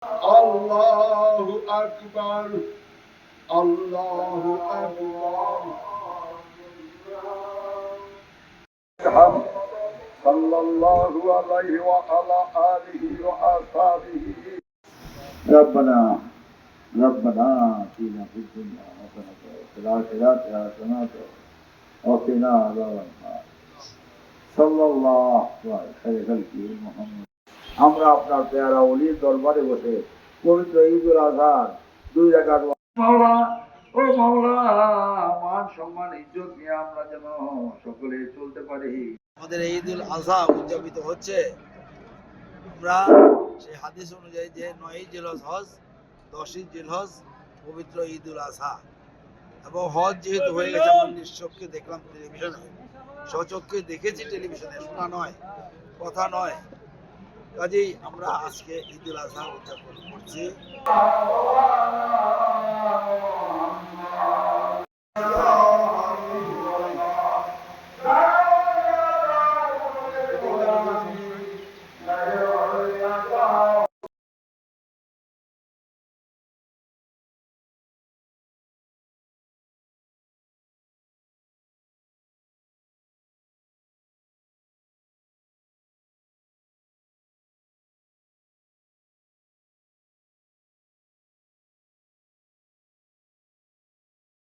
আল্লাহু আকবার, আল্লাহু আকবার। সাল্লাল্লাহু আলাইহি ওয়া আলা আলিহি ওয়া আসহাবিহি। রব্বানা ربنا آتنا في الدنيا حسنة وفي الآخرة حسنة وقنا عذاب النار صلى الله على خير خلقه محمد। আমরা আপনার পেয়ারা ওলির দরবারে বসে পবিত্র ঈদুল আজহার 2 রাকাত মাওলা, ও মাওলা, মান সম্মান ইজ্জত নিয়ে আমরা যেন সকলে চলতে পারি। আমাদের ঈদুল আজহা উদযাপিত হচ্ছে। আমরা সেই হাদিস অনুযায়ী যে 9ই জিলহজ হজ, 10ই জিলহজ পবিত্র ঈদুল আজহা, এবং হজ যেহেতু হয়ে গেছে আমরা নিশ্চক্ষে দেখলাম টেলিভিশনে, স্বচক্ষে দেখেছি টেলিভিশনে, শোনা নয়, কথা নয়। কাজেই আমরা আজকে ঈদুল আজহা উদযাপন করছি।